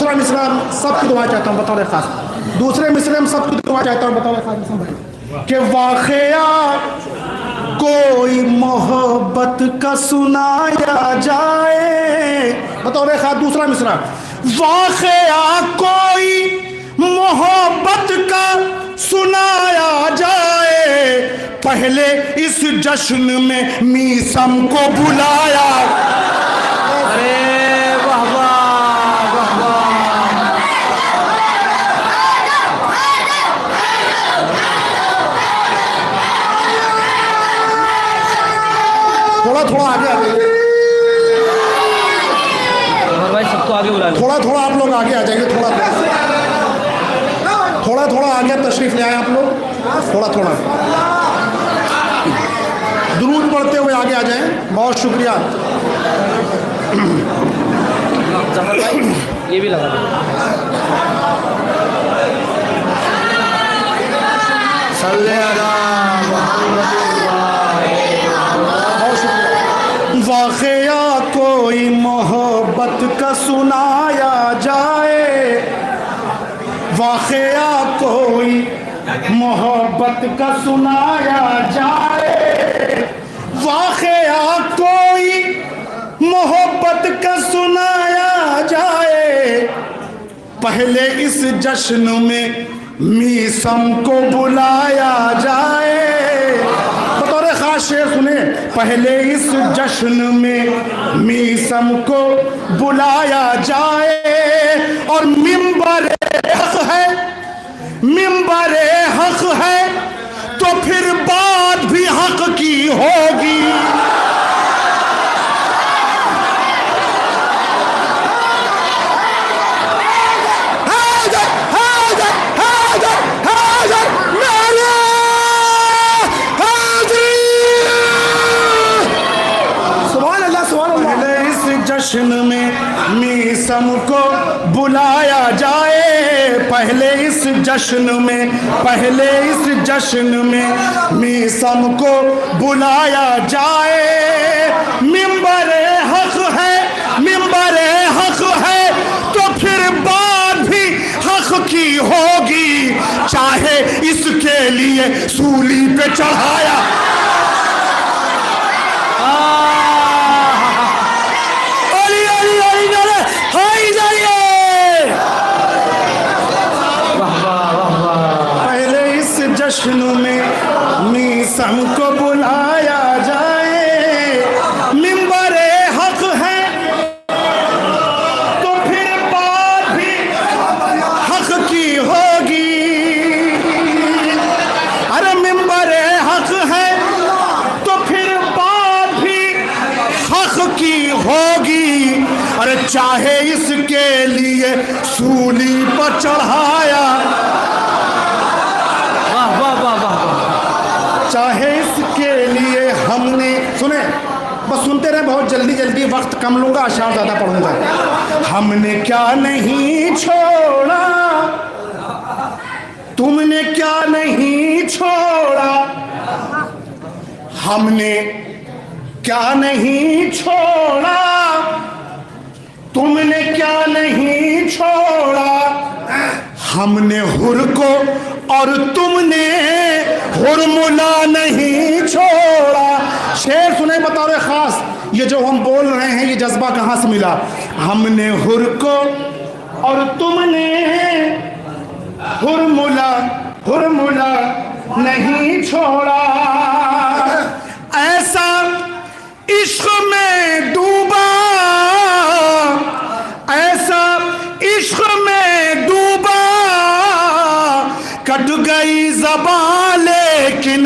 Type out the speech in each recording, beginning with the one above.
दूसरा मिसरा सबकी दुआ चाहता हूँ बतौर खास, दूसरे मिसरे में सबकी दुआ चाहता हूँ बतौर खास कि वाक़या कोई मोहब्बत का सुनाया जाए, बतौर खास दूसरा मिसरा, वाक़या कोई मोहब्बत का सुनाया जाए, पहले इस जश्न में मीसम को बुलाया। अरे वाह वाह वाह वाह। थोड़ा थोड़ा आगे भाई सबको आगे बुला लो। थोड़ा थोड़ा आप लोग आगे आ जाएंगे, थोड़ा थोड़ा आगे तशरीफ ले आए आप लोग, थोड़ा थोड़ा दुरूद पढ़ते हुए आगे आ जाएं। बहुत शुक्रिया। जफर भाई ये भी लगा दो। वाक़या कोई मोहब्बत का सुनाया जाए, वाक़या कोई मोहब्बत का सुनाया जाए, वाक़या कोई मोहब्बत का सुनाया जाए, पहले इस जश्न में मीसम को बुलाया जाए। बतौर खास शेर सुने, पहले इस जश्न में मीसम को बुलाया जाए, और मिंबर हक है, मिंबर हक है तो फिर बात भी हक की होगी। जश्न में मीसम को बुलाया जाए, पहले इस जश्न में, पहले इस जश्न में मीसम को बुलाया जाए, मिंबर हक है, मिंबर हक है तो फिर बात भी हक की होगी, चाहे इसके लिए सूली पे चढ़ाया। जश्न में मीसम को बुलाया जाए, मिंबर हक है तो फिर बात भी हक की होगी। अरे मिंबर हक है तो फिर बात भी हक की होगी, अरे चाहे इसके लिए सूली पर चढ़ाया, चाहे इसके लिए हमने, सुने बस सुनते रहे, बहुत जल्दी जल्दी वक्त कम लूंगा, अशार ज़्यादा पढ़ूंगा। हमने क्या नहीं छोड़ा, तुमने क्या नहीं छोड़ा, हमने क्या नहीं छोड़ा, तुमने क्या नहीं छोड़ा, हमने हुर को और तुमने हुरमुला नहीं छोड़ा। शेर सुने बतौर खास, ये जो हम बोल रहे हैं ये जज्बा कहाँ से मिला। हमने हुर को और तुमने हुरमुला, हुरमुला नहीं छोड़ा, ऐसा इश्क में डूबा, ऐसा इश्क में डूबा, कट गई ज़बान लेकिन,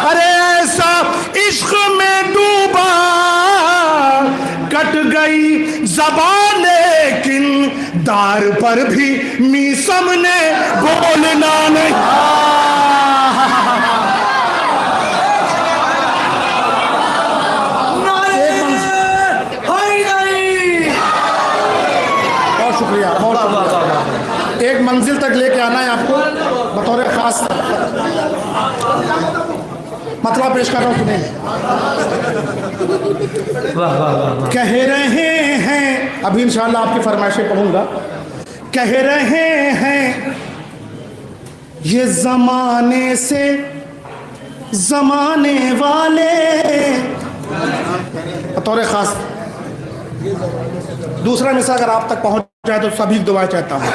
अरे ऐसा इश्क में डूबा, कट गई ज़बान लेकिन, दार पर भी मीसम ने बोलना नहीं। बहुत शुक्रिया, बहुत एक मंजिल तक लेके आना है आपको बतौर खास। मतलब पेश कर रहा हूँ सुने। वाह वाह वाह वाह। कह रहे हैं, अभी इंशाल्लाह आपकी फरमाइशें पढ़ूंगा। कह रहे हैं ये जमाने से जमाने वाले, बतौर खास दूसरा मिसरा अगर आप तक पहुंच जाए तो सभी दुआ चाहता हूं।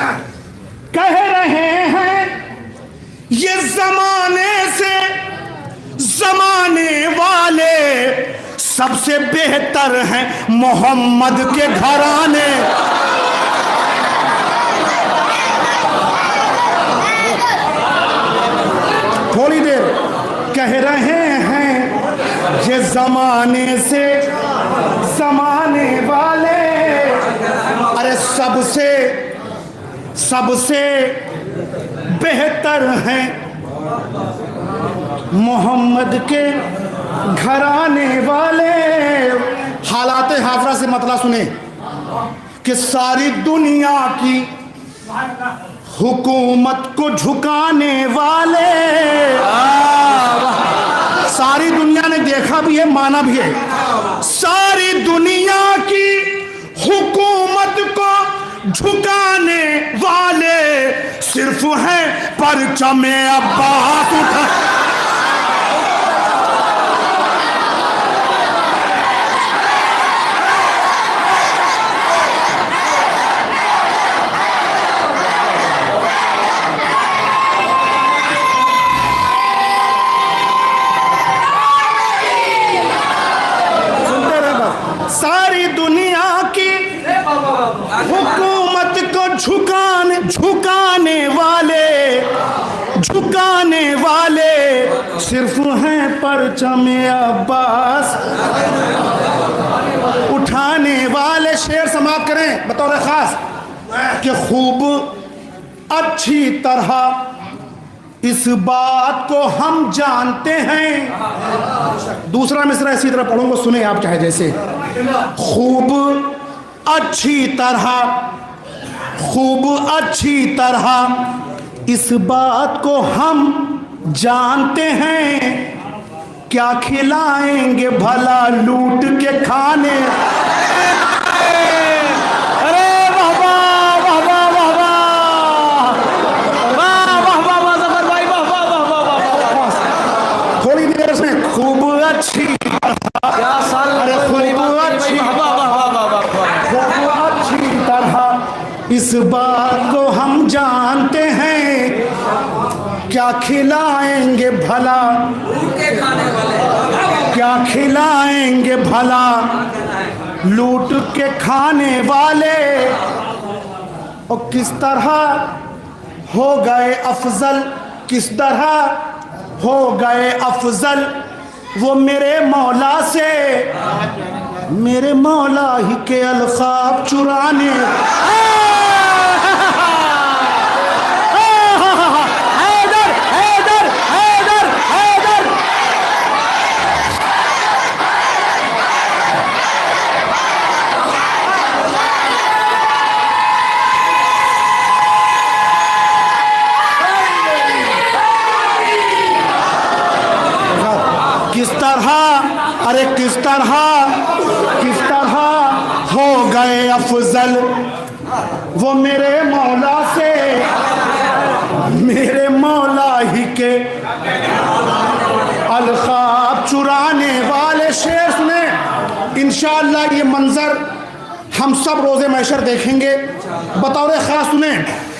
कह रहे हैं ये जमाने से जमाने वाले सबसे बेहतर हैं मोहम्मद के घराने। थोड़ी देर। कह रहे हैं ये जमाने से जमाने वाले, अरे सबसे सबसे बेहतर हैं मोहम्मद के घराने वाले। हालात हाफरा से मतलब सुने कि सारी दुनिया की हुकूमत को झुकाने वाले, सारी दुनिया ने देखा भी है माना भी है, सारी दुनिया की हुकूमत को झुकाने वाले सिर्फ हैं परचमे अब्बास उठा। सारी दुनिया की हुकूमत को झुकाने वाले सिर्फ हैं परचमे अब्बास उठाने वाले। शेर समाप्त करें बतौर खास कि खूब अच्छी तरह इस बात को हम जानते हैं। दूसरा मिसरा इसी तरह पढ़ूंगा, सुने आप चाहे जैसे। खूब अच्छी तरह इस बात को हम जानते हैं, क्या खिलाएंगे भला लूट के खाने। अरे वाह वाह वाह वाह वाह वाह। थोड़ी देर से खूब अच्छी, क्या साल, अरे खूब अच्छी तरह इस बात को हम जानते हैं, क्या खिलाएंगे भला, क्या खिलाएंगे भला लूट के खाने वाले। और किस तरह हो गए अफजल, किस तरह हो गए अफजल वो मेरे मौला से, मेरे मौला ही के अलखाब चुराने। हैदर हैदर हैदर हैदर। किस तरह, अरे किस तरह हो गए अफजल वो मेरे मौला से, मेरे मौला ही के अलखाब चुराने वाले। शेर सुने, इंशाअल्लाह ये मंजर हम सब रोजे महशर देखेंगे। बतौर खास सुने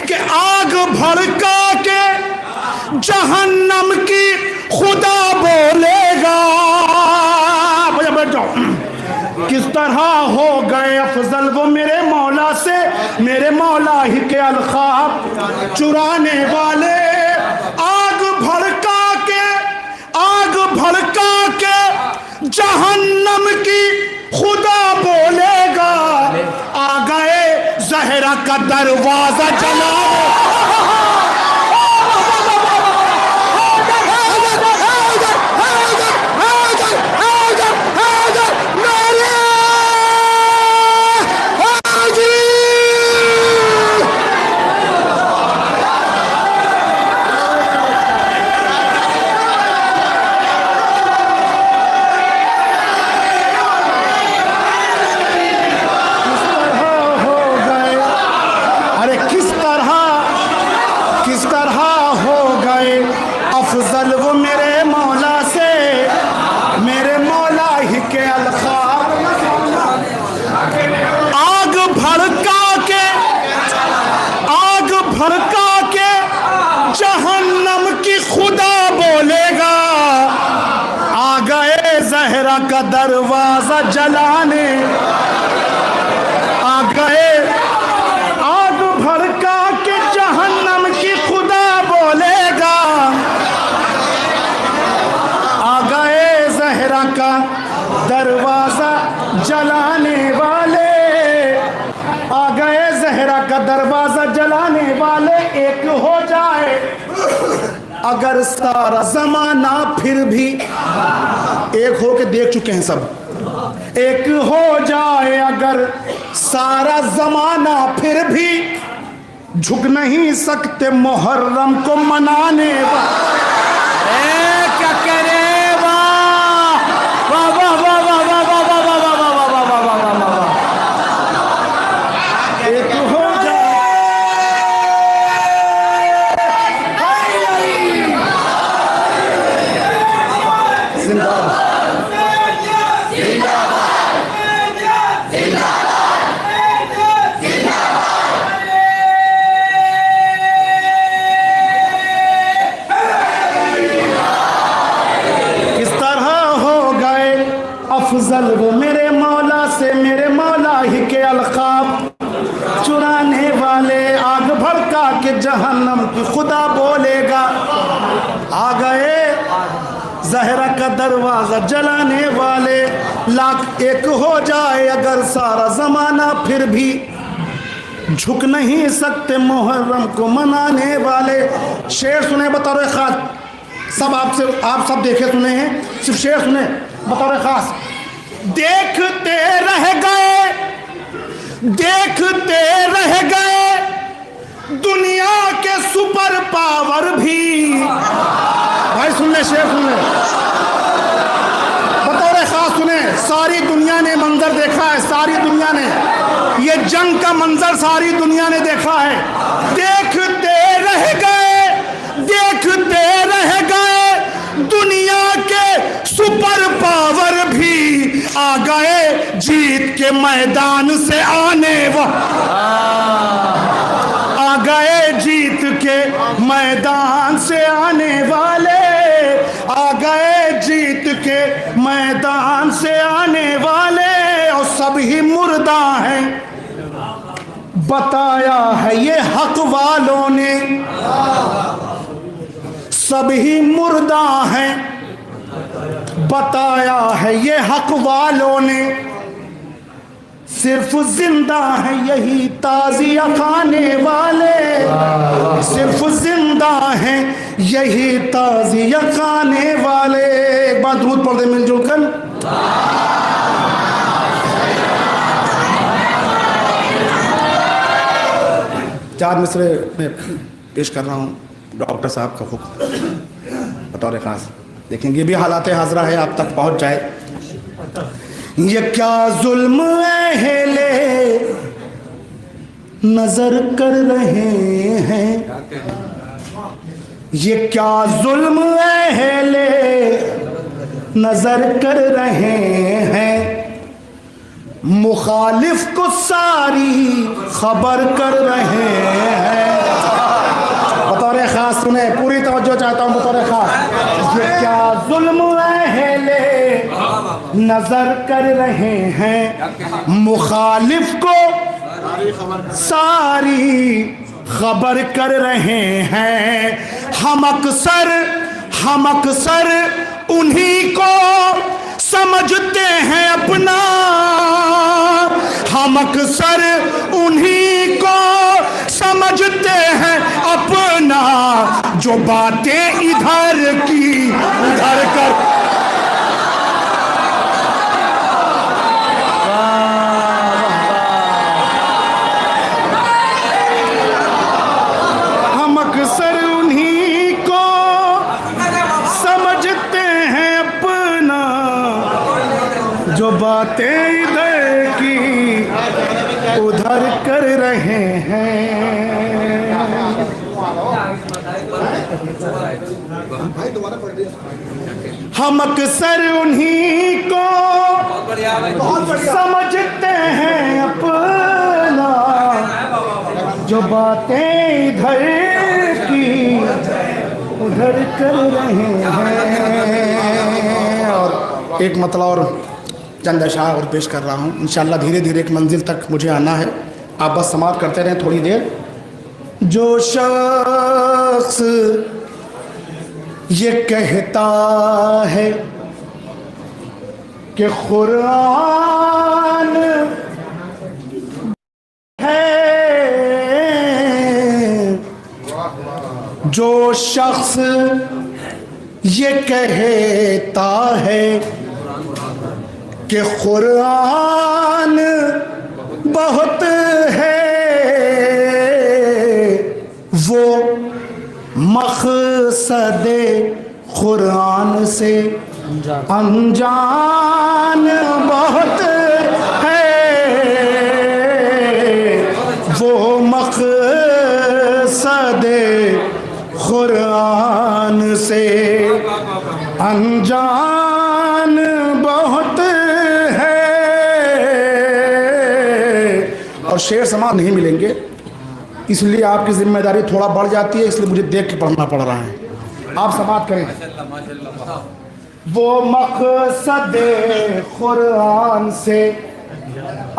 कि आग भड़का के जहन्नम की खुदा बोलेगा। बैठ जाओ। किस तरह हो गए अफजल वो मेरे मौला से, मेरे मौला ही के अलखाब चुराने वाले। आग भड़का के जहन्नम की खुदा बोलेगा, आ गए जहरा का दरवाजा चला। अफजल वो मेरे मौला से, मेरे मौला ही के अल्खाब। आग भड़का के जहन्नम की खुदा बोलेगा, आ गए ज़हरा का दरवाजा जलाने, आ गए। आग भड़का के जहन्नम की खुदा बोलेगा, आ गए ज़हरा का दरवाजा जलाने वाले, आ गए ज़हरा का दरवाजा जलाने वाले। एक हो जाए अगर सारा जमाना, फिर भी एक हो के देख चुके हैं सब। एक हो जाए अगर सारा जमाना, फिर भी झुक नहीं सकते मुहर्रम को मनाने क्या करे, वाह वाह वाह वाह वाह वाह वाह वाह वाह वाह वाह वाह वाह वाह वाह वाह। एक हो अफजल वो मेरे मौला से, मेरे मौला ही के अलकाब चुराने वाले। आग भड़का के जहन्नम की खुदा बोलेगा, आ गए ज़हरा का दरवाजा जलाने वाले। लाख एक हो जाए अगर सारा जमाना, फिर भी झुक नहीं सकते मुहर्रम को मनाने वाले। शेर सुने बतौर खास, सब आप सब देखे सुने हैं, सिर्फ शेर सुने बतौर खास। देखते रह गए, देखते रह गए दुनिया के सुपर पावर भी। भाई सुन ले, शेर सुन ले, बतौर खास सुने। सारी दुनिया ने मंजर देखा है, सारी दुनिया ने ये जंग का मंजर सारी दुनिया ने देखा है। देखते रह गए, देखते रह गए दुनिया के सुपर पावर भी, आ गए जीत के मैदान से आने आ गए जीत के मैदान से आने वाले, आ गए जीत के मैदान से आने वाले। और सब ही मुर्दा हैं, बताया है ये हक वालों ने, सब ही मुर्दा हैं, बताया है ये हक वालों ने। सिर्फ जिंदा है यही ताज़िया खाने वाले, सिर्फ जिंदा हैं यही ताज़िया खाने वाले। एक बार दूध पढ़ दे मिलजुल कर। चार मिसरे में पेश कर रहा हूँ डॉक्टर साहब का हुक्म बतौर खास। देखेंगे भी हालात हाजरा है, आप तक पहुँच जाए। ये क्या जुल्म अहले नजर कर रहे हैं, ये क्या जुल्म अहले नजर कर रहे हैं। मुखालिफ को सारी खबर कर रहे हैं। बतौर खास सुने, पूरी तवज्जो चाहता हूँ बतौर खास। ये क्या जुल्म अहले नजर कर रहे हैं, मुखालिफ को सारी खबर कर रहे हैं। हम अक्सर उन्हीं को समझते हैं अपना, हम अक्सर उन्हीं को समझते हैं अपना, जो बातें इधर की उधर कर। हम अक्सर उन्हीं को समझते हैं अपना, जो बातें इधर की उधर कर रहे हैं। हम अक्सर उन्हीं को समझते हैं अपना, जो बातें इधर की उधर कर रहे हैं। और एक मतलब और चंद अशार और पेश कर रहा हूँ। इंशाअल्लाह धीरे धीरे एक मंजिल तक मुझे आना है, आप बस समाप्त करते रहें थोड़ी देर। जो शख्स ये कहता है कि कुरान है, जो शख्स ये कहता है कि कुरान बहुत है, वो मकसदे कुरान से अनजान बहुत है, वो मकसदे कुरान से अनजान बहुत है। और शेर समाज नहीं मिलेंगे, इसलिए आपकी जिम्मेदारी थोड़ा बढ़ जाती है, इसलिए मुझे देख के पढ़ना पड़ रहा है। आप समाप्त करें। वो मकसद कुरान से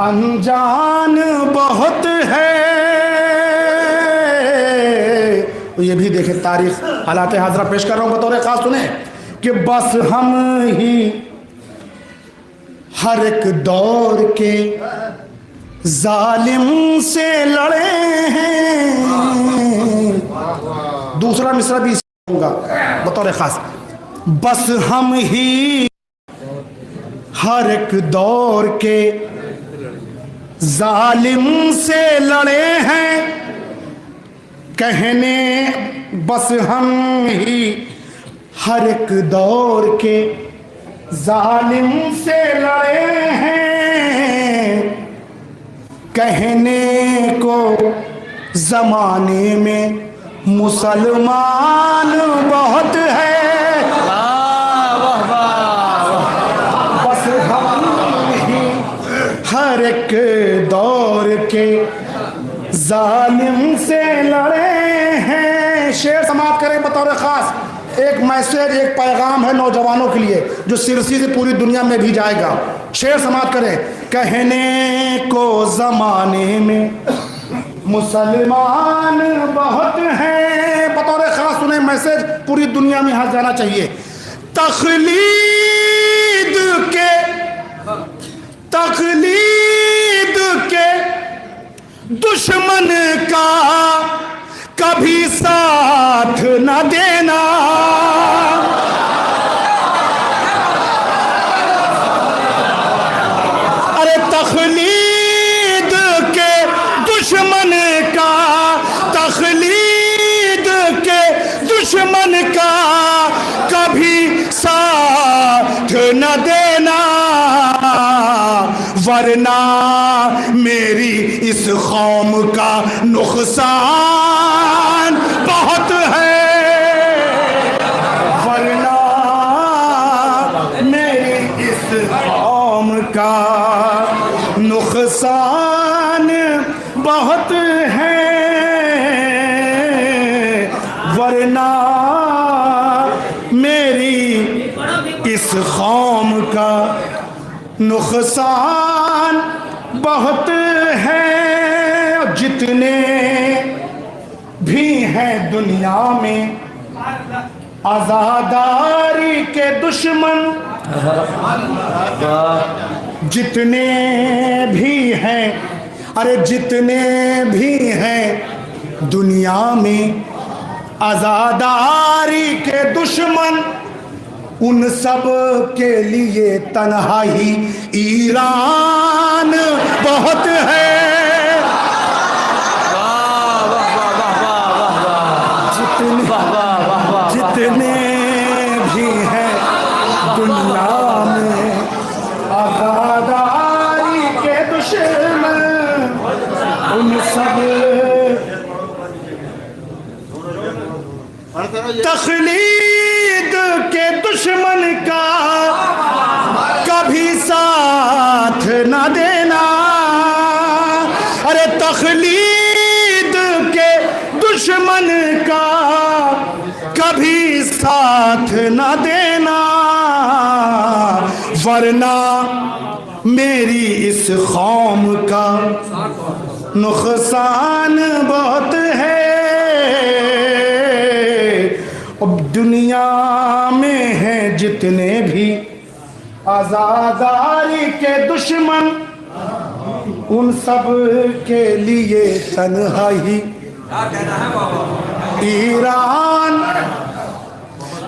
अनजान बहुत है। तो ये भी देखें तारीख हालात हाजरा पेश कर रहा हूँ बतौर खास सुने कि बस हम ही हर एक दौर के जालिम से लड़े हैं। दूसरा मिसरा भी होगा बतौर खास, बस हम ही हर एक दौर के जालिम से लड़े हैं, कहने बस हम ही हर एक दौर के जालिम से लड़े हैं, कहने को जमाने में मुसलमान बहुत है। बस हम ही हर एक दौर के जालिम से लड़े हैं। शेर समाप्त करें बतौर खास। एक मैसेज, एक पैगाम है नौजवानों के लिए जो सिरसी से पूरी दुनिया में भी जाएगा। शेर समाप्त करें। कहने को जमाने में मुसलमान बहुत हैं, बतौर खास सुने मैसेज पूरी दुनिया में यहाँ जाना चाहिए। तकलीद के दुश्मन का कभी साथ न देना, अरे तकलीद के दुश्मन का, तकलीद के दुश्मन का कभी साथ न देना, वरना मेरी इस कौम का नुकसान बहुत है, वरना मेरी इस कौम का नुकसान बहुत है, वरना मेरी इस कौम का नुकसान बहुत है। जितने भी हैं दुनिया में आज़ादारी के दुश्मन, जितने भी हैं, अरे जितने भी हैं दुनिया में आज़ादारी के दुश्मन, उन सब के लिए तन्हाई ईरान बहुत है। जितने भी हैं दुनिया में आज़ादारी के दुश्मन, उन सब तकलीद के दुश्मन का कभी साथ न देना। अरे तकलीद के दुश्मन का कभी साथ न देना, वरना मेरी इस कौम का नुकसान बहुत है। अब दुनिया में हैं जितने भी आजादारी के दुश्मन, उन सब के लिए तन्हाई ईरान।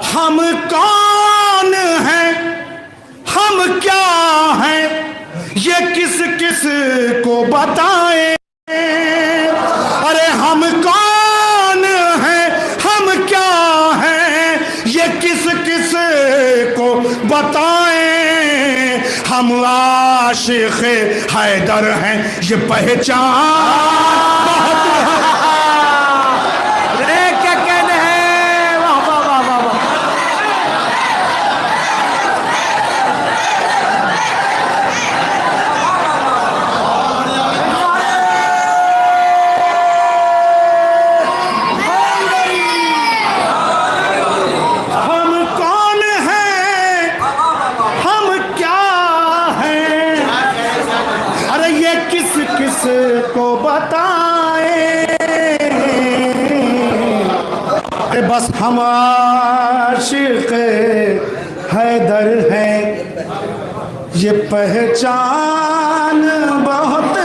हम कौन हैं, हम क्या हैं, ये किस किस को बताएं। अरे हम कौन हैं, हम क्या हैं, ये किस किस को बताएं। हम आशिक़ हैदर हैं, ये पहचान बहुत है। क्या कहने हैं। वाह वाह वाह वाह वाह। हम कौन हैं, हम क्या हैं, अरे ये किस किस को बताएं। अरे बस हम आशिक़ हैदर हैं, ये पहचान बहुत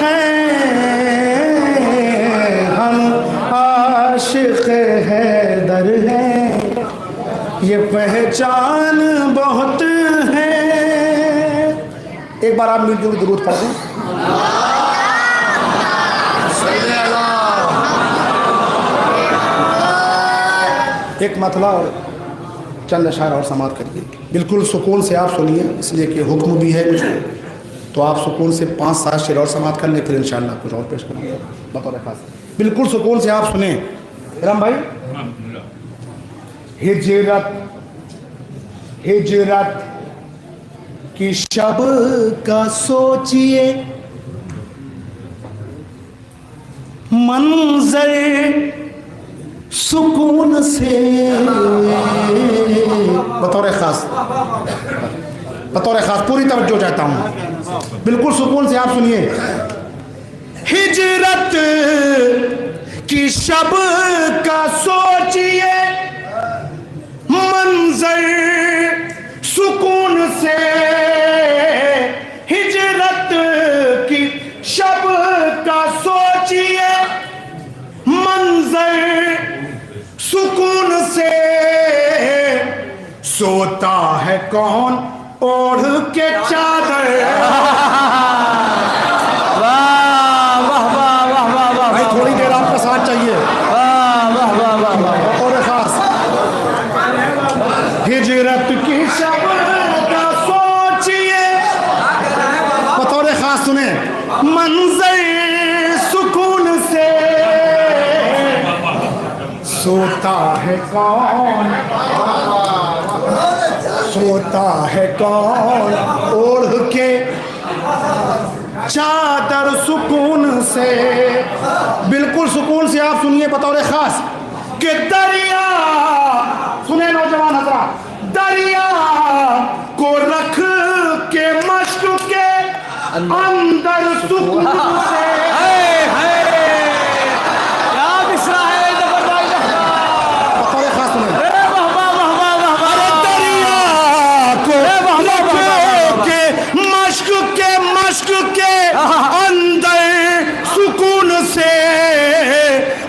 है। हम आशिक़ हैदर हैं, ये पहचान बहुत है। एक बार आप मिलजुल दुरूद पढ़ दें। एक मतला और चंद अशार और समाप्त करिए। बिल्कुल सुकून से आप सुनिए, इसलिए कि हुक्म भी है मुझे, तो आप सुकून से 5-7 शेर और समाप्त कर लें, फिर इंशाअल्लाह कुछ और पेश करेंगे बतौर खास। बिल्कुल सुकून से आप सुने। राम भाई, हिजरत हिजरत की शब का सोचिए, मंजर सुकून से बतौर खास पूरी तवज्जो चाहता हूँ। बिल्कुल सुकून से आप सुनिए। हिजरत की शब का सोचिए, मंजर सुकून से। हिजरत की शब का सोचिए, मंजर सुकून से। सोता है कौन ओढ़ के चादर। वाह वाह वाह वाह वाह वाह। भाई थोड़ी देर आपका साथ चाहिए। वाह वाह वाह वाह वाह। और खास हिजरत की शब का सोचिए, बतौर खास सुने, मंजर सुकून से। सोता है कौन, सोता है कौन ओढ़ के चादर सुकून से। बिल्कुल सुकून से आप सुनिए बतौर खास कि दरिया, सुने नौजवान हजरा, दरिया को रख के मश्क के अंदर सुकून से। अंदर सुकून से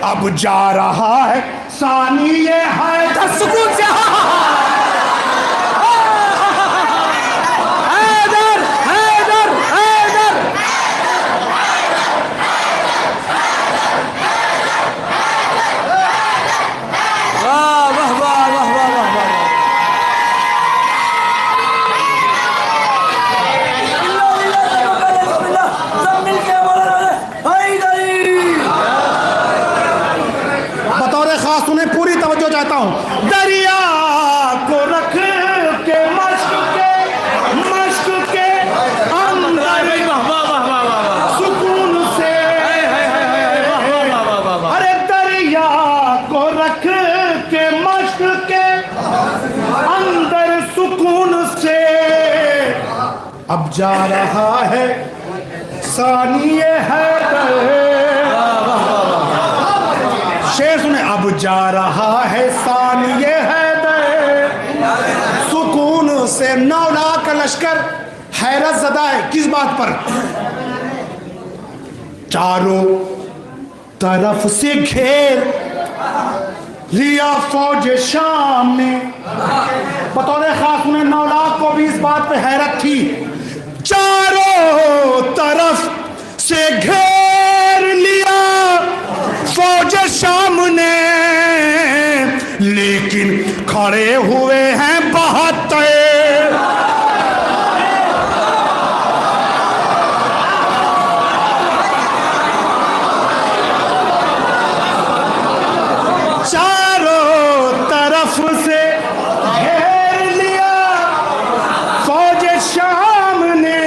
अब जा रहा है सानी ये है सुकून से। हैदर हैदर हैदर। वाह वाह वाह वाह वाह वाह। बतौर खास सुने, पूरी तवज्जो चाहता हूँ। दरिया को रख के मश्क के अंदर सुकून से, अरे दरिया को रख के मश्क के अंदर सुकून से, अब जा रहा है सानिए हैदर। शेर सुने, अब जा रहा है सानिए हैदर सुकून से। 9 लाख का लश्कर हैरत ज़दा है। किस बात पर? चारों तरफ से घेर लिया फौज शाम ने। बतौर खास में 9 लाख को भी इस बात पे हैरत थी। चारों तरफ से घेर लिया फौज शाम ने, लेकिन खड़े हुए हैं 72। चारों तरफ से घेर लिया फौज शाम ने,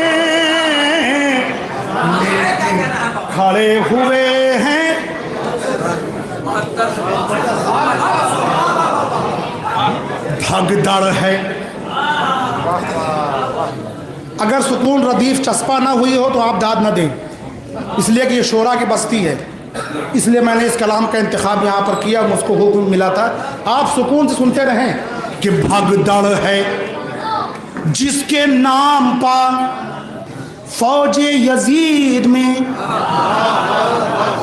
लेकिन खड़े हुए हैं भगदड़ है। अगर सुकून रदीफ चस्पा ना हुई हो तो आप दाद ना दें, इसलिए कि ये शोरा की बस्ती है, इसलिए मैंने इस कलाम का इंतखाब यहाँ पर किया। मुझको हुक्म मिला था आप सुकून से सुनते रहें कि भगदड़ है जिसके नाम पर फौज यजीद में।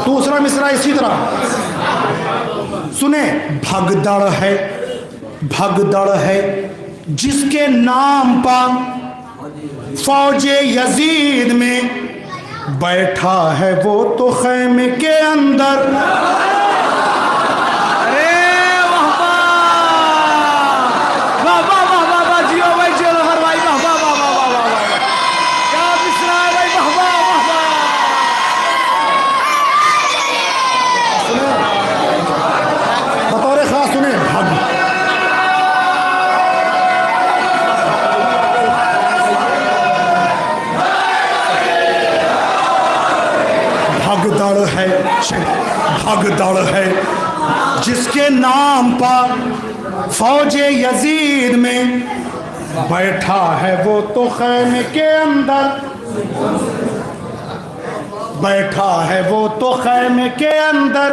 दूसरा मिसरा इसी तरह सुने, भगदड़ है जिसके नाम पर फौज यजीद में, बैठा है वो तो खैमे के अंदर। अरे वाह वाह वाह वाह वाह वाह, जियो भाई जियो लहर भाई, वाह वाह वाह वाह वाह वाह, क्या मिसरा है भाई, वाह वाह वाह वाह। बतौर खास सुने, भगदड़ है जिसके नाम पर फौज यजीद में, बैठा है वो तो खैमे के अंदर। बैठा है वो तो खैमे के अंदर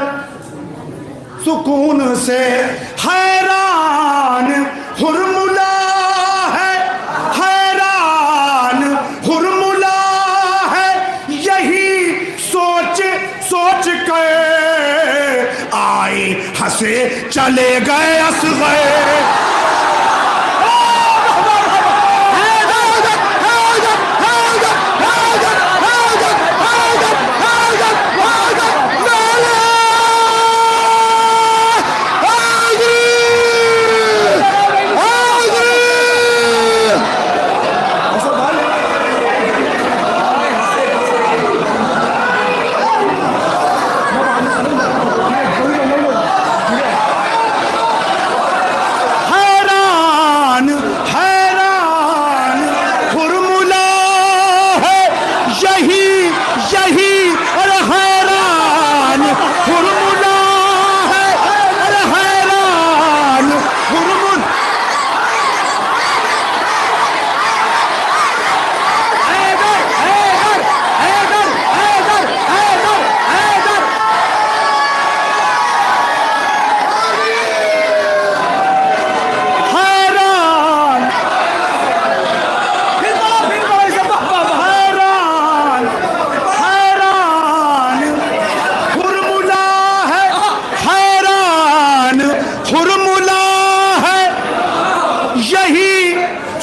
सुकून से, हैरान हुरमुला है, हैरान हुरमुला है, यही सोच सोच के आए हंसे चले गए हंस गए।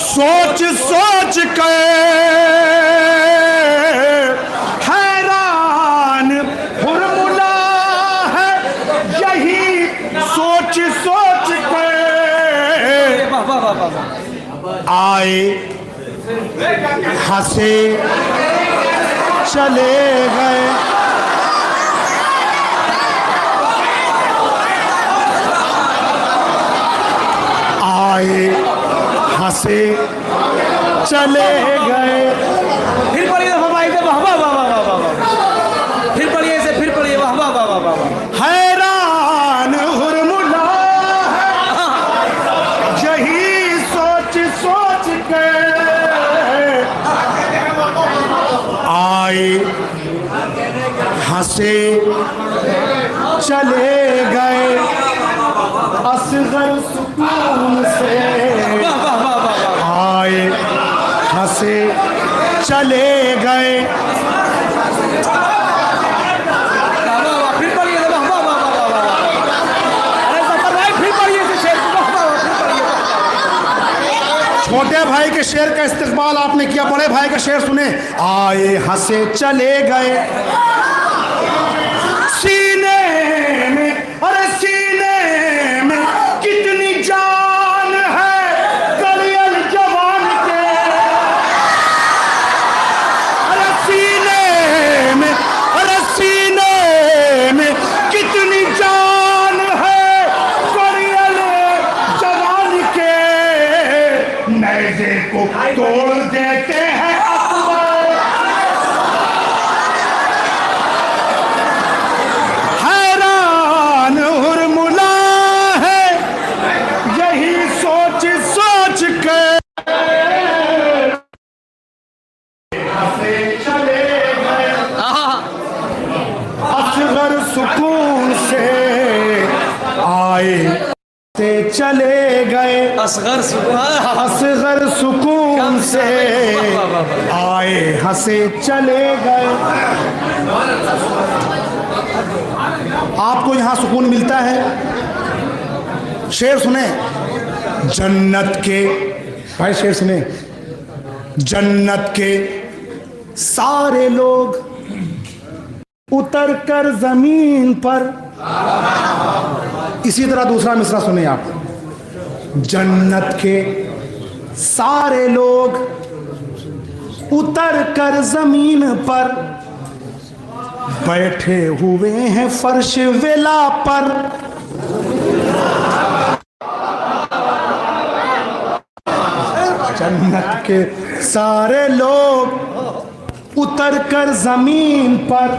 सोच सोच के हैरान हुरमुला है, यही सोच सोच के आए हंसे चले गए। हंसे चले गए। फिर पढ़िए फरमाई थे वाह वाह वाह वाह वाह वाह। फिर पढ़िए से फिर पढ़िए वाह वाह वाह वाह वाह। हैरान हुरमुला है यही सोच सोच के आए हंसे चले गए असगर सुकून से वाह वाह वाह वाह वाह। आए हंसे चले गए। फिर पढ़िए वाह वाह वाह वाह वाह वाह। अरे जफर भाई फिर पढ़िए से शेर वाह वाह वाह, फिर पढ़िए। छोटे भाई के शेर का इस्तेकबाल आपने किया, बड़े भाई का शेर सुने। आए हंसे चले गए सीने में, अरे सीने में कितनी जान है कलियल जवान के। अरे सीने में, अरे सीने में कितनी जान है कलियल जवान के। नैज़े को तोड़ देते हैं अकबर, हैरान हुरमुला है यही सोच सोच के हंसे चले गए असगर सुकून से आए से चले गए। असगर सुकून असगर सुकून से आए हंसे चले गए। आपको यहां सुकून मिलता है। शेर सुने जन्नत के, भाई शेर सुने। जन्नत के सारे लोग उतर कर जमीन पर, इसी तरह दूसरा मिसरा सुने आप। जन्नत के सारे लोग उतर कर जमीन पर बैठे हुए हैं फर्श वेला पर। जन्नत के सारे लोग उतर कर जमीन पर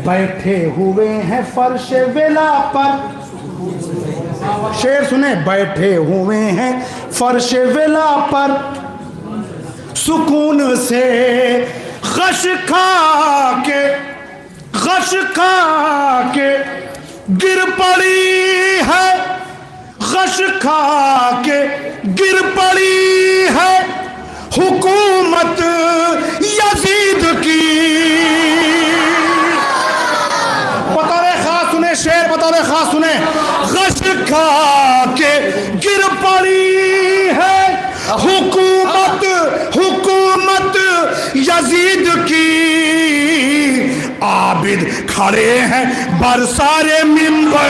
बैठे हुए हैं फर्श वेला पर। शेर सुने बैठे हुए हैं फर्श वेला पर सुकून से गश खा के गिर पड़ी है, गश खा के गिर पड़ी है हुकूमत यजीद की। बतौर खास सुने शेर, बतौर खास सुने। गश खा के गिर पड़ी है हुकूमत यजीद की। आबिद खड़े हैं बरसारे मिंबर,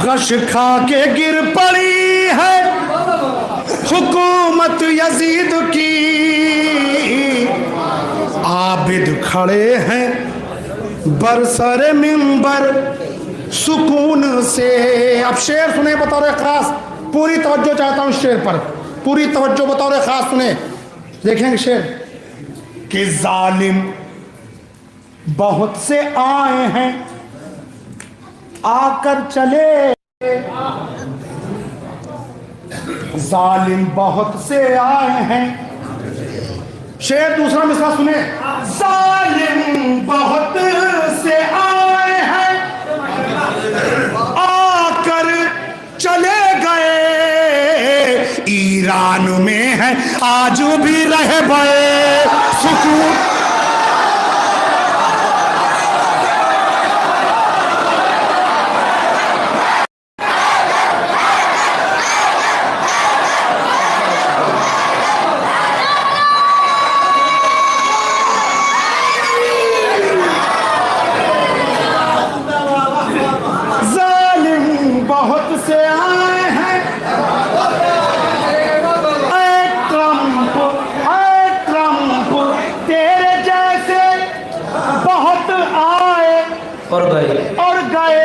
गश खा के गिर पड़ी है हुकूमत यजीद की। आबिद खड़े हैं बरसरे मिंबर सुकून से। अब शेर सुने बतौर खास, पूरी तवज्जो चाहता हूं शेर पर, पूरी तवज्जो बतौर खास सुने। देखेंगे शेर कि जालिम बहुत से आए हैं आकर चले, जालिम बहुत से आए हैं। शेर दूसरा मिसरा सुने। जालिम बहुत से आए हैं आकर चले गए, ईरान में है आज भी रह गए सुकून। और गए।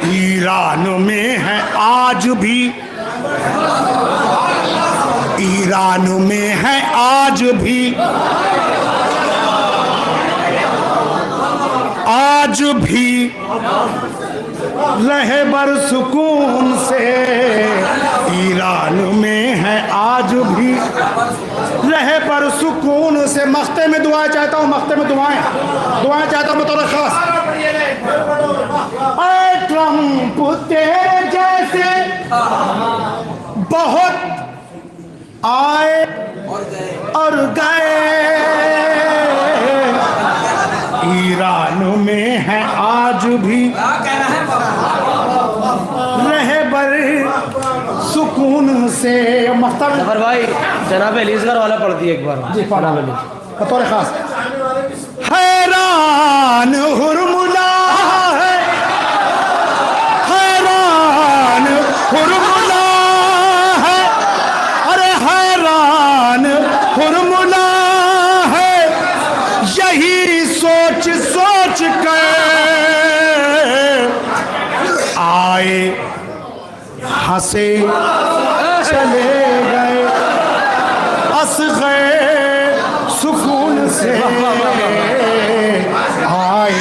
ईरान में है आज भी, ईरान में है आज भी, आज भी रहे बर सुकून से। ईरान में है आज भी रहे पर सुकून से। मख्ते में दुआएं चाहता हूँ, मख्ते में दुआएं चाहता हूँ बतौर खास। ऐ ट्रम्प तेरे जैसे बहुत आए और गए। ईरान में है आज भी रहे बर सुकून से। जफर भाई जनाब अलीसगर वाला पढ़ दिए एक बार जी जनाब अली बतौर खास। हैरान हुरमुला है, हैरान हुरमुला है, अरे हैरान हुरमुला है। यही सोच सोच कर आए हंसे चले गए, हंस गए सुकून से आए।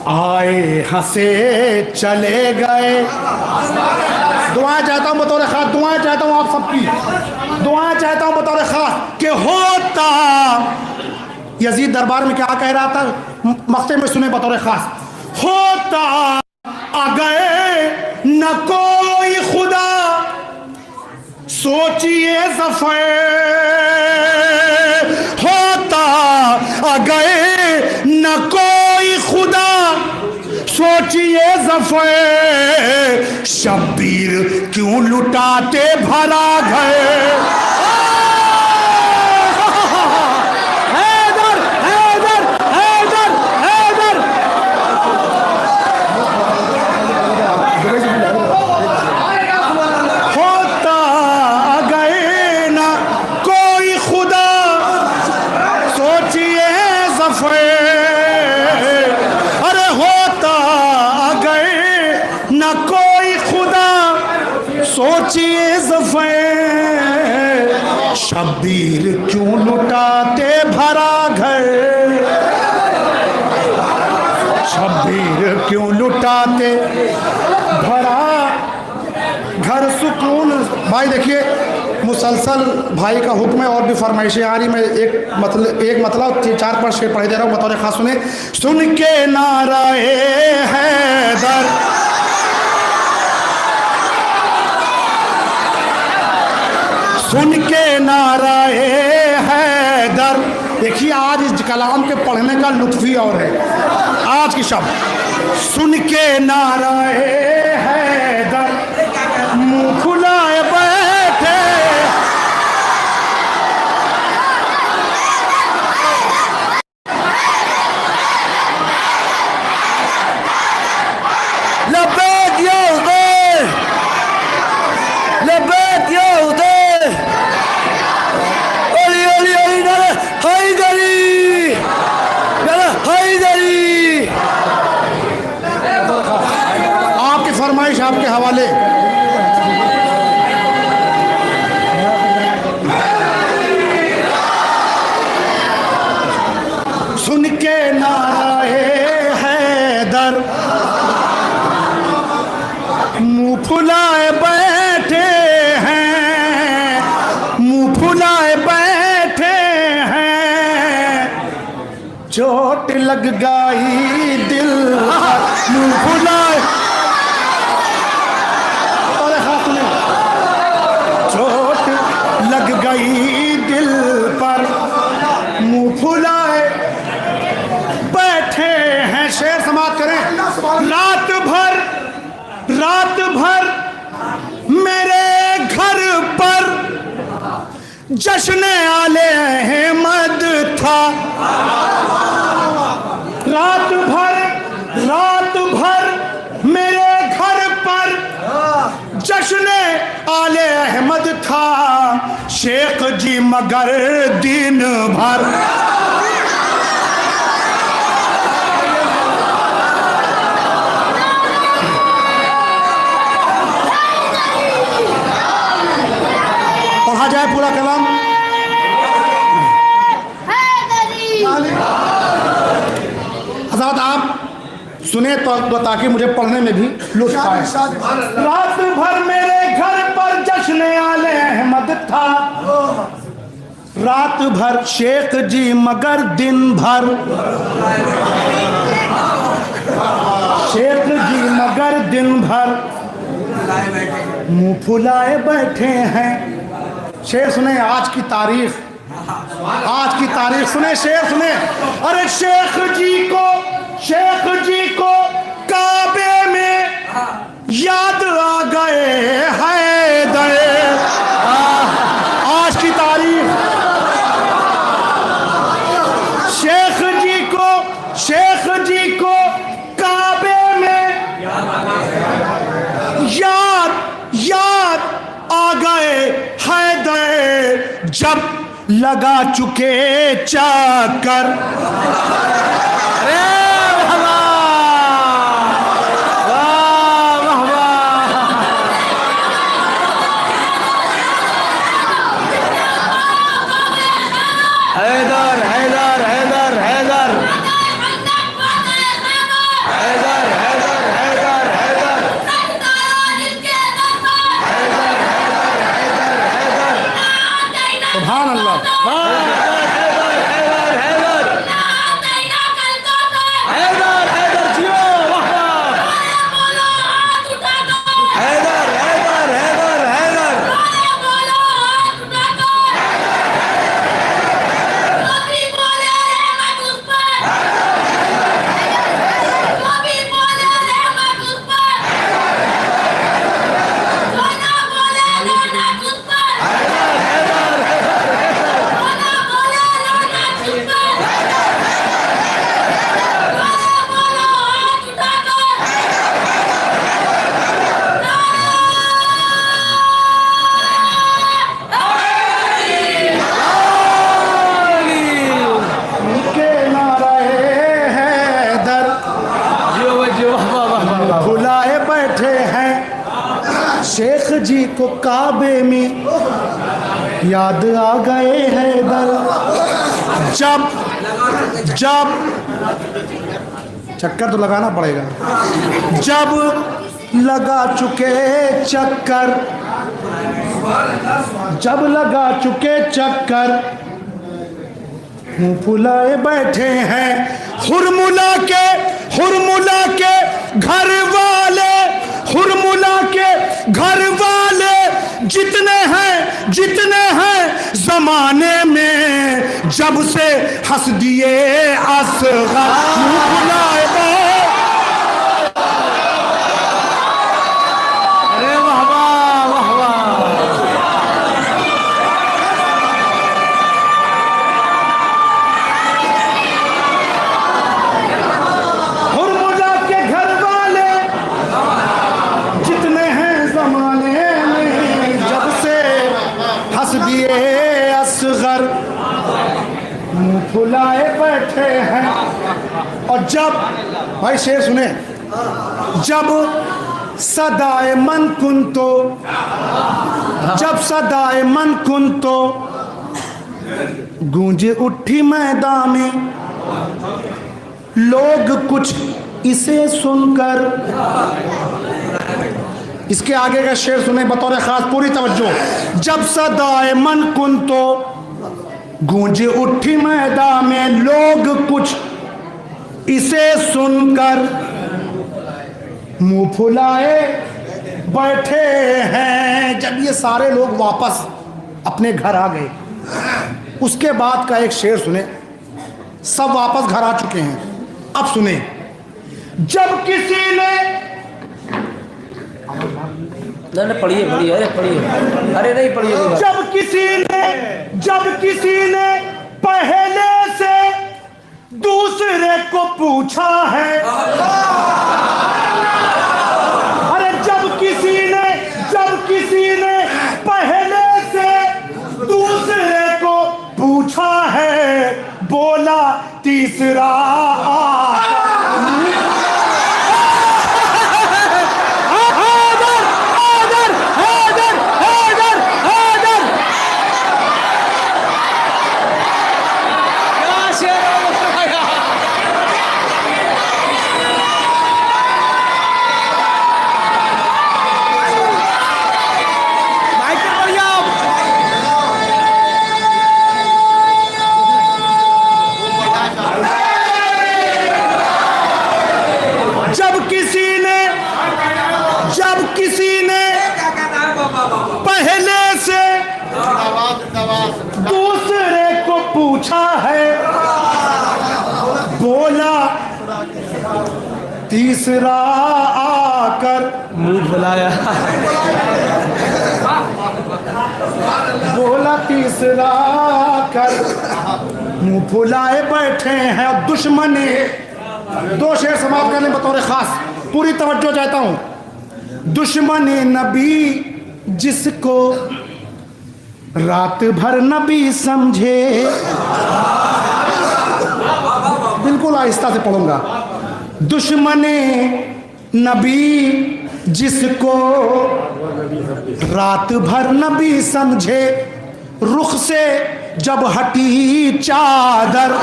आए हंसे चले गए। दुआएं चाहता हूँ बतौर खास, दुआएं चाहता हूँ आप सबकी, दुआएं चाहता हूँ बतौर खास कि होता। यजीद दरबार में क्या कह रहा था मख्ते में सुने बतौर खास। होता आ गए न कोई खुदा, सोचिए ज़फ़र। होता आ गए न कोई खुदा, सोचिए ज़फ़र। शब्बीर क्यों लुटाते भरा घर। सोचिए ज़फ़र, शब्बीर क्यों लुटाते भरा घर। शब्बीर क्यों लुटाते भरा घर सुकून। भाई देखिए मुसलसल भाई का हुक्म है और भी फरमाइशें आ रही। मैं एक मतलब 4-5 शेर पढ़े दे रहा हूँ बतौर खास। सुने। सुन के नाराए हैदर, सुन के नाराए हैदर। देखिए आज इस कलाम के पढ़ने का लुत्फ़ ही और है। आज की शब्द सुन के नाराए हैदर, मुँह फुलाए बैठे। लब्बैक या हुदैर, लब्बैक या हुदैर। आपकी फरमाइश आपके हवाले। सुन के नाराए हैदर, मुँह फुलाए बैठे हैं, मुँह फुलाए बैठे हैं। चोट लग गई दिल पर, मुँह फुलाए। चोट लग गई दिल पर, मुँह फुलाए बैठे हैं। शेर समाप्त करें। रात भर मेरे घर पर जश्न आले अहमद था। रात भर मेरे घर पर अहमद था शेख जी मगर दिन भर। पढ़ा जाए पूरा कलाम। हज़रत आप सुने तो ताकि मुझे पढ़ने में भी लुत्फ आए। रात भर मेरे घर पर जश्न आले अहमद था, रात भर शेख जी मगर दिन भर, शेख जी मगर दिन भर मुंह फुलाए बैठे हैं। शेर सुने आज की तारीख, आज की तारीख सुने, शेर सुने। अरे शेख जी को काबे में याद आ गए हैदर। आज की तारीख शेख जी को काबे में याद आ गए हैदर, जब लगा चुके चक्कर। हैदर हैदर हैदर हैदर हैदर हैदर हैदर हैदर सुभान अल्लाह। शेख जी को काबे में याद आ गए हैदर, जब चक्कर तो लगाना पड़ेगा, जब लगा चुके चक्कर, जब लगा चुके चक्कर मुंह फुलाए बैठे हैं। हुरमुला के घर वाले, हुरमुला के घर वाले जितने हैं जमाने में, जब से हंस दिए असगर मुंह फुलाए। अरे वाह वाह वाह वाह। हुरमुला के घर वाले जितने हैं जमाने में, जब से हंस दिए असगर मुंह फुलाए बैठे हैं। और जब भाई शेर सुने, जब सदाए मन कुंतो, जब सदाए मन कुंतो गूंजे उठी मैदान में, लोग कुछ इसे सुनकर। इसके आगे का शेर सुने बतौर खास, पूरी तवज्जो। जब सदाए मन कुंतो गूंजे उठी मैदान में, लोग कुछ इसे सुनकर मुंह फुलाए बैठे हैं। जब ये सारे लोग वापस अपने घर आ गए, उसके बाद का एक शेर सुने। सब वापस घर आ चुके हैं, अब सुने। जब किसी ने पढ़िए पढ़िए, अरे पढ़िए, अरे नहीं पढ़िए। जब किसी ने पहले से दूसरे को पूछा है, अरे जब किसी ने पहले बोला तीसरा जब किसी ने पहले से दूसरे को पूछा है, बोला तीसरा आकर मुंह बुलाया, बोला तीसरा आकर मुंह फुलाए बैठे हैं दुश्मन। दो शेर समाप्त करने बतौर खास, पूरी तवज्जो चाहता हूं। दुश्मन नबी जिसको रात भर नबी समझे, बिल्कुल आहिस्ता से पढ़ूंगा। दुश्मन नबी जिसको रात भर नबी समझे, रुख से जब हटी चादर,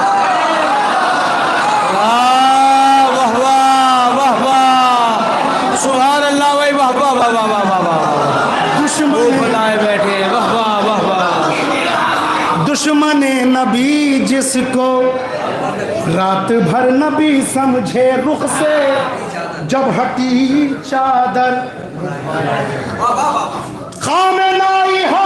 सुभान अल्लाह भाई, वाह वाह वाह वाह वाह वाह। दुश्मन बुलाए बैठे, वाह वाह वाह वाह। दुश्मन नबी जिसको रात भर नबी समझे, रुख से जब हटी चादर, खामेनाई हो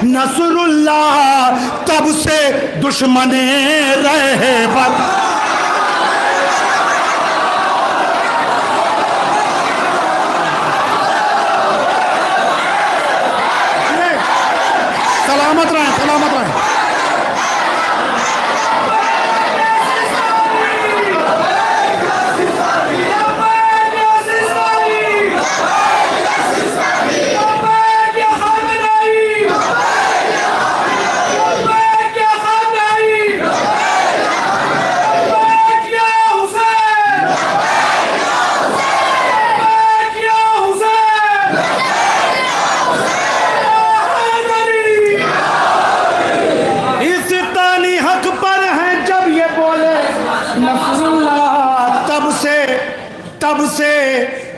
नसरुल्लाह, तब से दुश्मने रहे बल। सलामत रहे, सलामत रहे।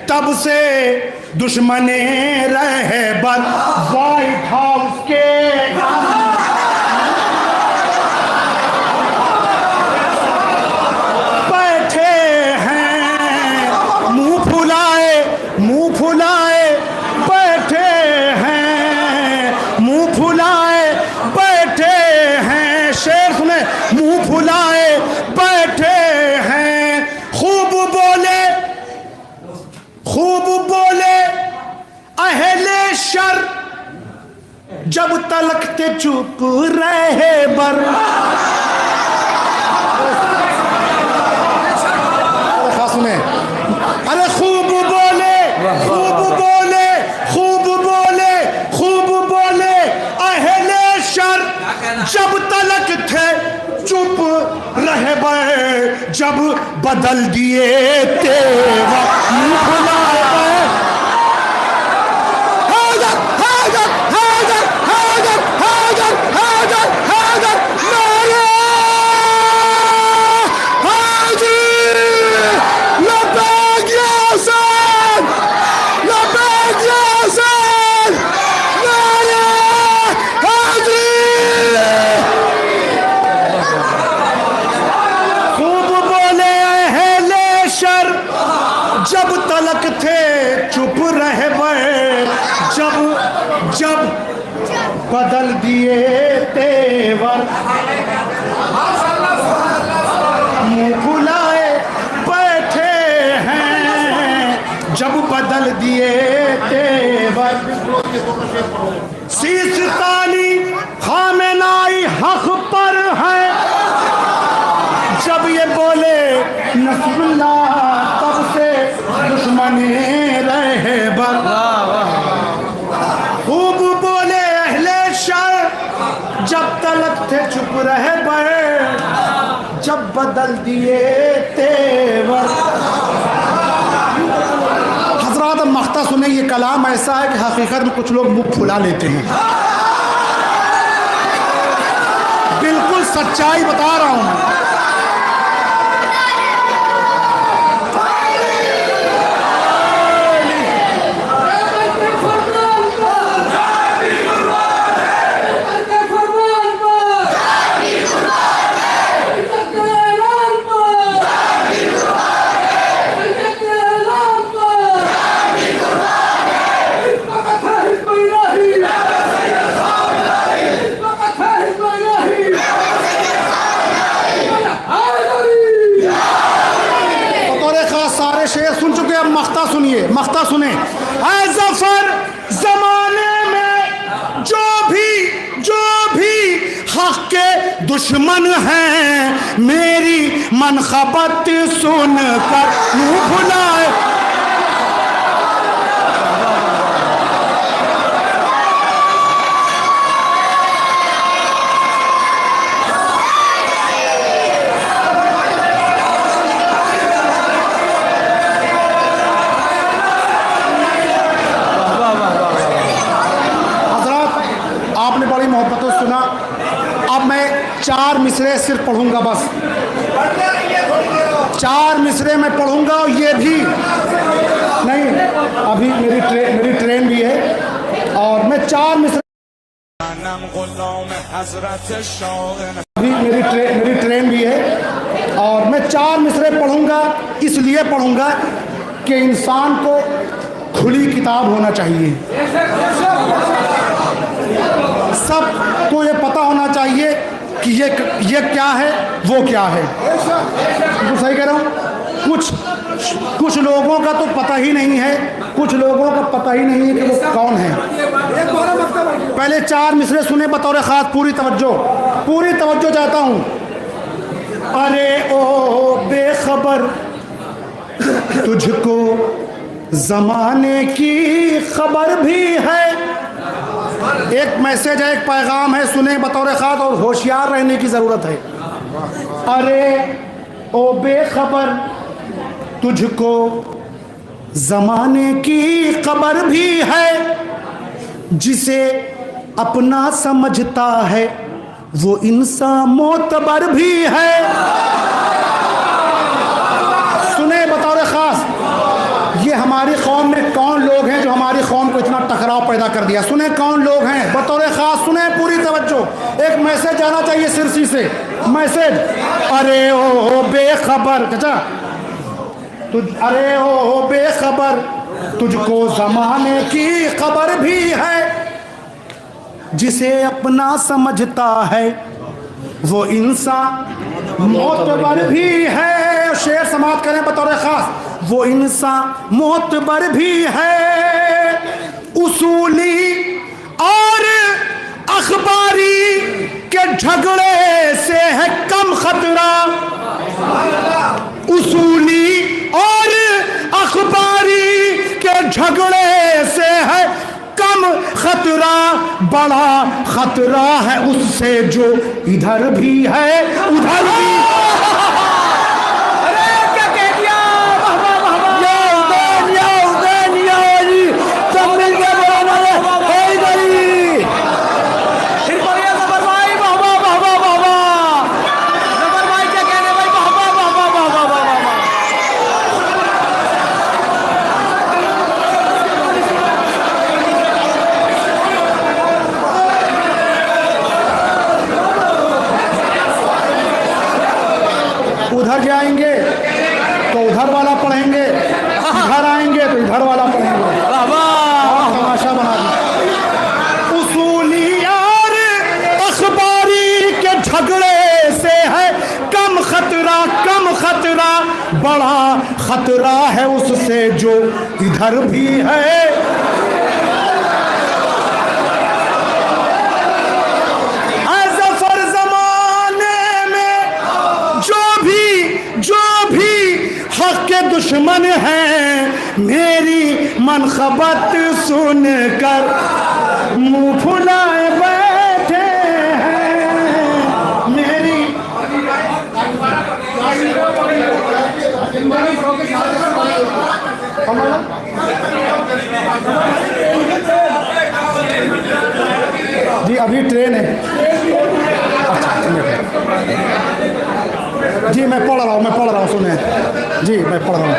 तब से दुश्मने रहे बल। व्हाइट हाउस के बैठे हैं मुंह फुलाए, मुंह फुलाए बैठे हैं, मुंह फुलाए बैठे हैं। शेर सुने, मुंह फुलाए बैठे हैं। खूब बोले, खूब बोले अहले शर, जब तलक ते चुप रहे बर। सुने, अरे खूब बोले, खूब बोले, खूब बोले, खूब बोले अहले शर, जब तलक थे चुप रहे बर। जब बदल दिए तेरा मुंह फुलाए बर। हाजर हाजर हाजर हाजर हाजर हाजर हाजर नारे हाजिर, लबैक या हुसैन, लबैक या हुसैन, नारे हाजिर। जब बदल दिए तेवर, मुंह फुलाए बैठे हैं, जब बदल दिए तेवर। सीस्तानी खामेनाई हक पर है, जब ये बोले नस्रुल्लाह तब से दुश्मनी रहे बर। खूब बोले अहले शर, जब तलक थे चुप रहे बर, जब बदल दिए तेवर। हजरात मख्ता सुने, ये कलाम ऐसा है कि हकीकत में कुछ लोग मुंह फुला लेते हैं। बिल्कुल सच्चाई बता रहा हूं। शेर सुन चुके, अब मख्ता सुनिए, मख्ता सुने। ऐ ज़फ़र ज़माने में जो भी हक़ के दुश्मन हैं, मेरी मनख़बत सुन कर मुँह फुलाए। सुना, अब मैं 4 मिसरे सिर्फ पढ़ूंगा, बस 4 मिसरे में पढ़ूंगा। और ये भी नहीं, अभी मेरी ट्रेन भी है और मैं 4 मिसरे, अभी मेरी ट्रेन भी है और मैं 4 मिसरे पढ़ूंगा। इसलिए पढ़ूंगा कि इंसान को खुली किताब होना चाहिए, सबको ये पता होना चाहिए कि ये क्या है, वो क्या है। तो सही कह रहा हूँ। कुछ लोगों का तो पता ही नहीं है, कुछ लोगों का पता ही नहीं है कि वो कौन है। पहले 4 मिसरे सुने बतौर ख़ास, पूरी तवज्जो चाहता हूँ। अरे ओ बेखबर, तुझको ज़माने की खबर भी है। एक मैसेज है, एक पैगाम है, सुने बतौर ख़ास और होशियार रहने की ज़रूरत है। अरे ओ बेखबर, तुझको ज़माने की खबर भी है, जिसे अपना समझता है वो इंसान मोतबर भी है। सुने बतौर ख़ास, ये हमारी कौम में कौन लोग हैं जो हमारी कौम को इतना टकराव पैदा कर दिया। सुने कौन लोग हैं बतौर ख़ास, सुने पूरी तवज्जो। एक मैसेज जाना चाहिए सिरसी से, मैसेज। अरे ओ बेखबर, अरे ओ बेखबर, तुझको ज़माने की खबर भी है, जिसे अपना समझता है वो इंसान मोतबर भी है। शेर समाप्त करें बतौर ख़ास, वो इंसान मोतबर भी है। उसूली और अखबारी के झगड़े से है कम खतरा, उसूली और अखबारी के झगड़े से है कम खतरा, बड़ा खतरा है उससे जो इधर भी है उधर भी। अरे क्या कह दिया, सब मिल के बोला फिर बढ़िया ज़फर भाई, वाह वाह वाह वाह वाह वाह। ज़फर भाई क्या कहने भाई, वाह वाह वाह वाह वाह वाह वाह वाह। उधर जाएंगे तो उधर वाला पढ़ेंगे, इधर आएंगे तो इधर वाला पढ़ेंगे। तमाशा बना दिया। बड़ा खतरा है उससे जो इधर भी है। ज़फ़र ज़माने में जो भी हक के दुश्मन हैं, मेरी मनखबत सुनकर मुंह फुलाए बैठे हैं। मेरी जी अभी ट्रेन है। जी मैं पढ़ रहा हूँ सुने जी, मैं पढ़ रहा हूँ।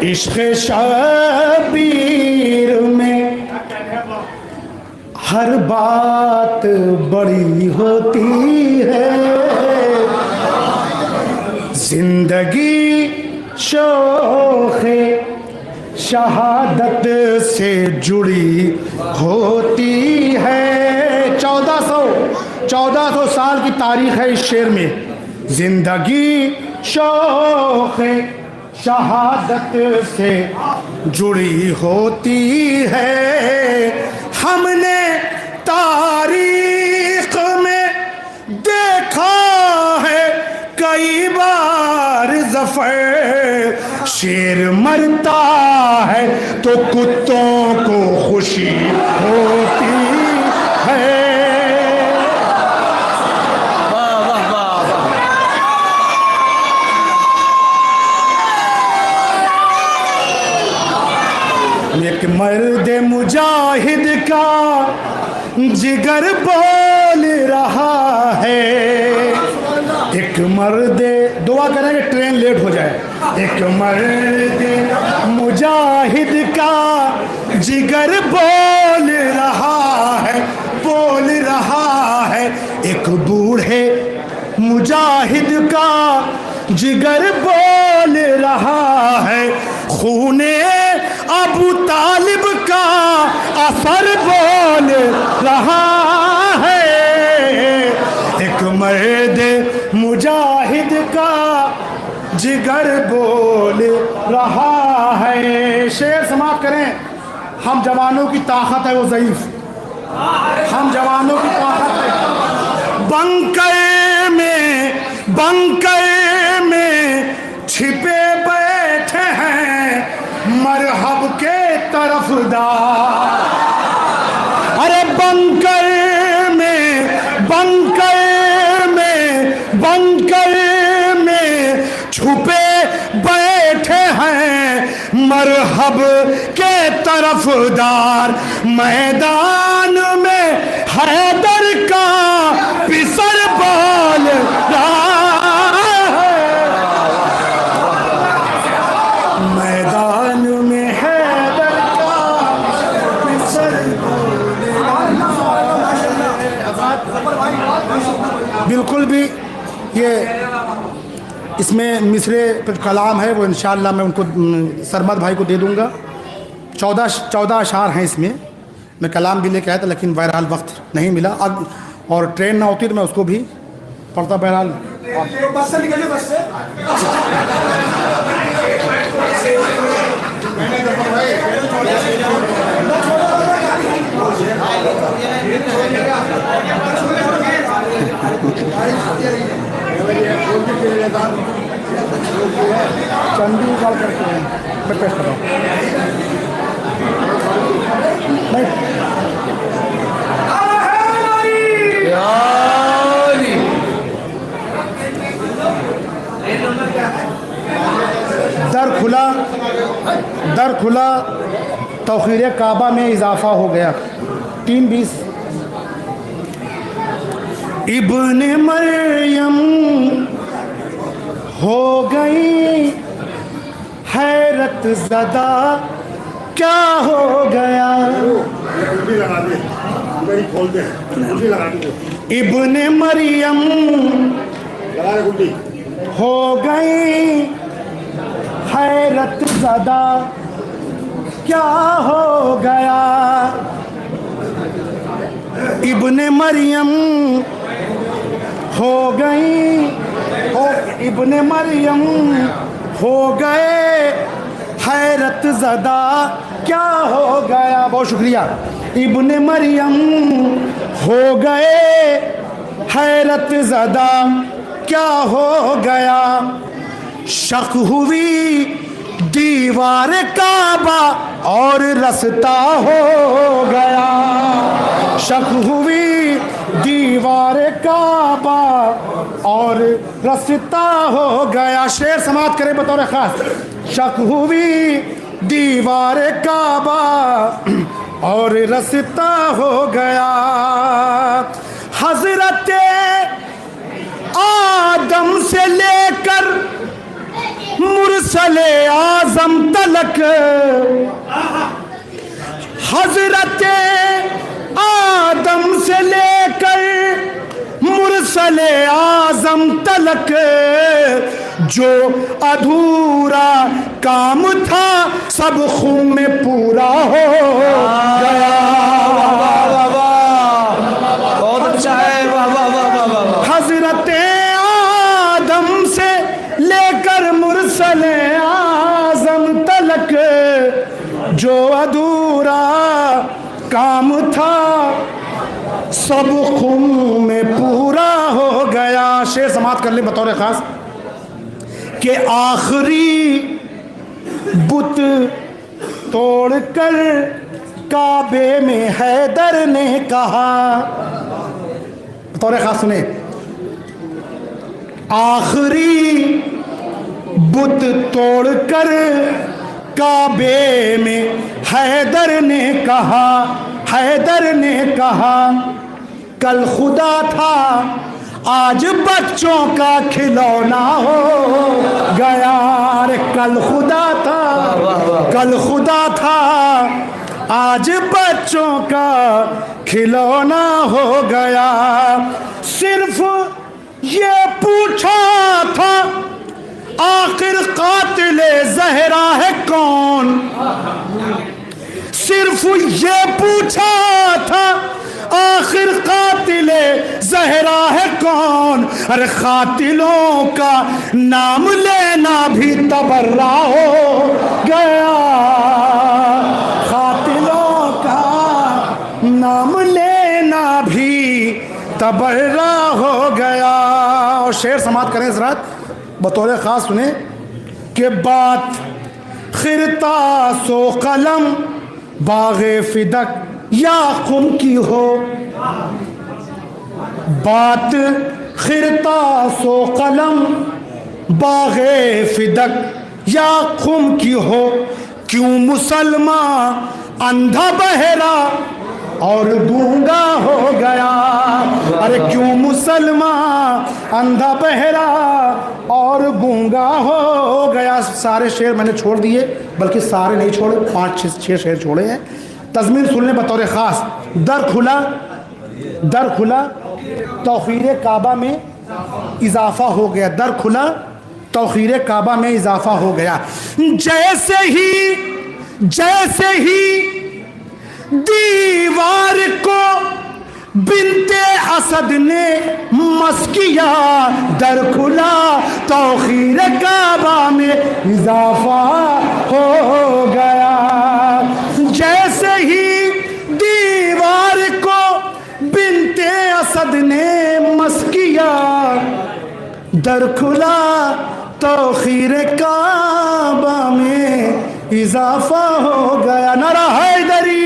इश्क़ शबीर में हर बात बड़ी होती है, जिंदगी शोख़े शहादत से जुड़ी होती है। 1400 साल की तारीख है इस शेर में। जिंदगी शौक़े शहादत से जुड़ी होती है। हमने तारीख में देखा है कई बार ज़फ़र, शेर मरता है तो कुत्तों को खुशी होती है। एक मर्द मुजाहिद का जिगर बोल रहा है। एक मर्द, दुआ करेंगे ट्रेन लेट हो जाए। एक मर्द मुजाहिद का जिगर बोल रहा है। एक बूढ़े मुजाहिद का जिगर बोल रहा है। खूने अबू तालिब का असर बोल रहा है। एक मर्द मुजाहिद का जिगर बोल रहा है। शेर समाप्त करें। हम जवानों की ताकत है वो ज़ईफ़, हम जवानों की ताकत है। बंकर में छिपे बैठे हैं मरहब के तरफदार। अरे बंकर में छुपे बैठे हैं मरहब के तरफदार। मैदान में हैदर का पिसर बोल रहा है। मैदान में हैदर का पिसर बोल रहा है। बिल्कुल भी ये इसमें मिसरे पर कलाम है, वो इंशाअल्लाह मैं उनको सरमद भाई को दे दूंगा। 14 अशार हैं इसमें। मैं कलाम भी लेके आया था लेकिन बहरहाल वक्त नहीं मिला। अब और ट्रेन ना होती तो मैं उसको भी पढ़ता। बहरहाल बस से निकलिए, बस से चंदी कॉल करके मैं पेश कर रहा हूँ। दर खुला तौहीर काबा में इजाफा हो गया। 3:20 इब्ने मरियम हो गई हैरत ज़दा, क्या हो गया। इब्ने मरियम हो गई हैरत ज़दा, क्या हो गया। इब्ने मरियम हो गई ओ इब्ने मरियम हो गए हैरत ज़दा, क्या हो गया। बहुत शुक्रिया। इब्ने मरियम हो गए हैरत ज़दा, क्या हो गया। शक हुई दीवार काबा और रास्ता हो गया। शक हुई दीवार काबा और रास्ता हो गया। शेर समाप्त करें बतौर खास। शक हुई दीवार काबा और रास्ता हो गया। हजरत आदम से लेकर मुरसले आजम तलक, हजरत आदम से लेकर मुरसले आजम तलक जो अधूरा काम था सब खून में पूरा हो गया। बहुत अच्छा है, वाह वाह वाह वाह वाह। हजरत आदम से लेकर मुरसले आजम तलक जो अधूरा काम था सब खून में पूरा हो गया। शेर समाप्त कर ले बतौर खास कि आखिरी बुत तोड़कर काबे में हैदर ने कहा, बतौर खास सुने, आखिरी बुत तोड़कर काबे में हैदर ने कहा, हैदर ने कहा कल खुदा था आज बच्चों का खिलौना हो गया। अरे कल खुदा था, कल खुदा था आज बच्चों का खिलौना हो गया। सिर्फ ये पूछा था आखिर कातिले ज़हरा है कौन, सिर्फ ये पूछा था आखिर कातिले ज़हरा है कौन। अरे कातिलों का नाम लेना भी तबर्रा हो गया, कातिलों का नाम लेना भी तबर्रा हो गया। और शेर समाप्त करें इस रात बतौर ख़ास सुने कि बात खिरता सो कलम बाग़े फिदक या खुम की हो, बात खिरता सो कलम बाग़े फिदक या खुम की हो। क्यों मुसलमान अंधा बहरा और गूंगा हो गया। अरे क्यों मुसलमान अंधा बहरा और गूंगा हो गया। सारे शेर मैंने छोड़ दिए, बल्कि सारे नहीं छोड़े, 5-6 शेर छोड़े हैं। तज़मीन सुनने बतौर ख़ास। दर खुला तौख़ीर काबा में इजाफ़ा हो गया। दर खुला तौख़ीर काबा में इजाफ़ा हो गया। जैसे ही दीवार को बिनते असद ने मस किया, दर खुला तौख़ीर काबा में इजाफ़ा हो गया। जैसे ही दीवार को बिनते असद ने मस किया, दर खुला तौख़ीर काबा में इजाफ़ा हो गया। नारा हैदरी